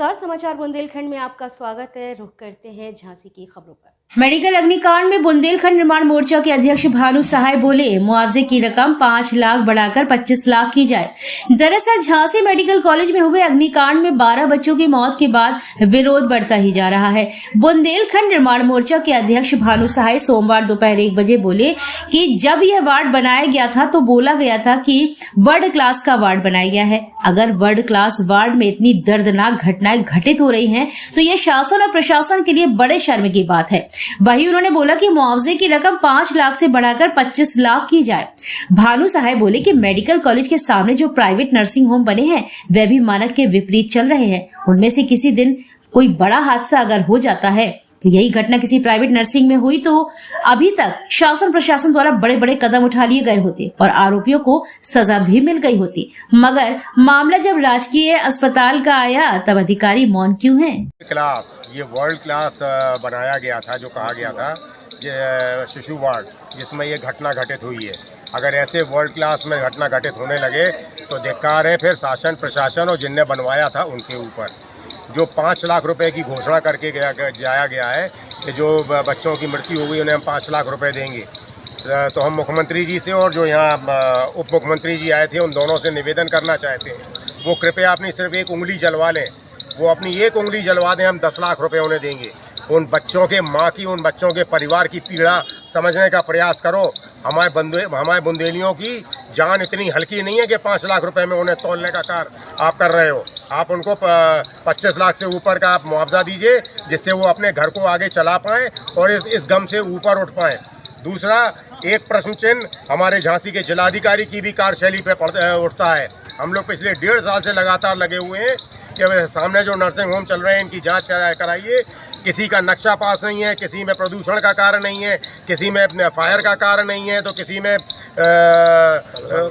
नमस्कार, समाचार बुंदेलखंड में आपका स्वागत है। रुख करते हैं झांसी की खबरों पर। मेडिकल अग्निकांड में बुंदेलखंड निर्माण मोर्चा के अध्यक्ष भानु सहाय बोले, मुआवजे की रकम 5 लाख बढ़ाकर 25 लाख की जाए। दरअसल झांसी मेडिकल कॉलेज में हुए अग्निकांड में 12 बच्चों की मौत के बाद विरोध बढ़ता ही जा रहा है। बुंदेलखंड निर्माण मोर्चा के अध्यक्ष भानु सहाय सोमवार दोपहर 1 बजे बोले कि जब यह वार्ड बनाया गया था तो बोला गया था कि वर्ल्ड क्लास का वार्ड बनाया गया है। अगर वर्ल्ड क्लास वार्ड में इतनी दर्दनाक घटनाएं घटित हो रही हैं, तो यह शासन और प्रशासन के लिए बड़े शर्म की बात है। वही उन्होंने बोला कि मुआवजे की रकम 5 लाख से बढ़ाकर 25 लाख की जाए। भानु सहाय बोले कि मेडिकल कॉलेज के सामने जो प्राइवेट नर्सिंग होम बने हैं, वे भी मानक के विपरीत चल रहे हैं। उनमें से किसी दिन कोई बड़ा हादसा अगर हो जाता है, तो यही घटना किसी प्राइवेट नर्सिंग में हुई तो अभी तक शासन प्रशासन द्वारा बड़े बड़े कदम उठा लिए गए होते और आरोपियों को सजा भी मिल गई होती। मगर मामला जब राजकीय अस्पताल का आया, तब अधिकारी मौन क्यों हैं? ये वर्ल्ड क्लास बनाया गया था, जो कहा गया था ये शिशु वार्ड, जिसमें ये घटना घटित हुई है। अगर ऐसे वर्ल्ड क्लास में घटना घटित होने लगे तो धिक्कार है फिर शासन प्रशासन और जिनने बनवाया था उनके ऊपर। जो 5 लाख रुपए की घोषणा करके जाया गया है कि जो बच्चों की मृत्यु हो गई उन्हें हम 5 लाख रुपए देंगे, तो हम मुख्यमंत्री जी से और जो यहाँ उप मुख्यमंत्री जी आए थे उन दोनों से निवेदन करना चाहते हैं, वो कृपया अपनी सिर्फ एक उंगली जलवा लें। वो अपनी एक उंगली जलवा दें, हम 10 लाख रुपए उन्हें देंगे। उन बच्चों के माँ की, उन बच्चों के परिवार की पीड़ा समझने का प्रयास करो। हमारे बुंदेलियों की जान इतनी हल्की नहीं है कि 5 लाख रुपए में उन्हें तौलने का कार्य आप कर रहे हो। आप उनको 25 लाख से ऊपर का आप मुआवजा दीजिए, जिससे वो अपने घर को आगे चला पाएँ और इस गम से ऊपर उठ पाएँ। दूसरा, एक प्रश्न चिन्ह हमारे झांसी के जिलाधिकारी की भी कार्यशैली पे उठता है। हम लोग पिछले 1.5 साल से लगातार लगे हुए हैं कि सामने जो नर्सिंग होम चल रहे हैं इनकी जांच कराइए। किसी का नक्शा पास नहीं है, किसी में प्रदूषण का कारण नहीं है, किसी में फायर का कारण नहीं है, तो किसी में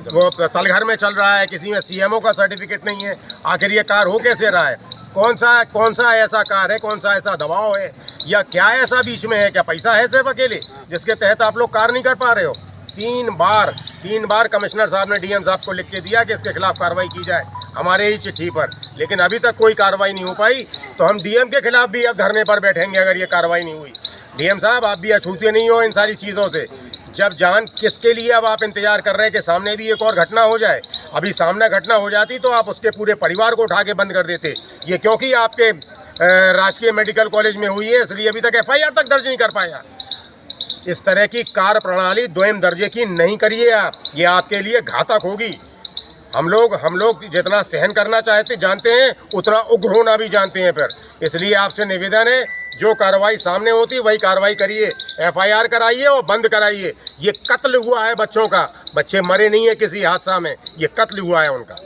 वो तलघर में चल रहा है, किसी में सीएमओ का सर्टिफिकेट नहीं है। आखिर ये कार्य हो कैसे रहा है? कौन सा ऐसा कार्य है, कौन सा ऐसा दबाव है, या क्या ऐसा बीच में है? क्या पैसा है सिर्फ अकेले जिसके तहत आप लोग कार्य नहीं कर पा रहे हो? 3 बार कमिश्नर साहब ने डीएम साहब को लिख के दिया कि इसके खिलाफ कार्रवाई की जाए, हमारे ही चिट्ठी पर, लेकिन अभी तक कोई कार्रवाई नहीं हो पाई। तो हम डीएम के खिलाफ भी अब धरने पर बैठेंगे अगर ये कार्रवाई नहीं हुई। डीएम साहब, आप भी अछूते नहीं हो इन सारी चीज़ों से। जब जान किसके लिए अब आप इंतजार कर रहे हैं कि सामने भी एक और घटना हो जाए? अभी सामने घटना हो जाती तो आप उसके पूरे परिवार को उठा के बंद कर देते। ये क्योंकि आपके राजकीय मेडिकल कॉलेज में हुई है, इसलिए अभी तक FIR तक दर्ज नहीं कर पाया। इस तरह की कार्य प्रणाली 2म दर्जे की नहीं करिए आप, ये आपके लिए घातक होगी। हम लोग जितना सहन करना जानते हैं, उतना उग्र होना भी जानते हैं फिर। इसलिए आपसे निवेदन है, जो कार्रवाई सामने होती वही कार्रवाई करिए, FIR कराइए और बंद कराइए। ये कत्ल हुआ है बच्चों का, बच्चे मरे नहीं है किसी हादसा में, ये कत्ल हुआ है उनका।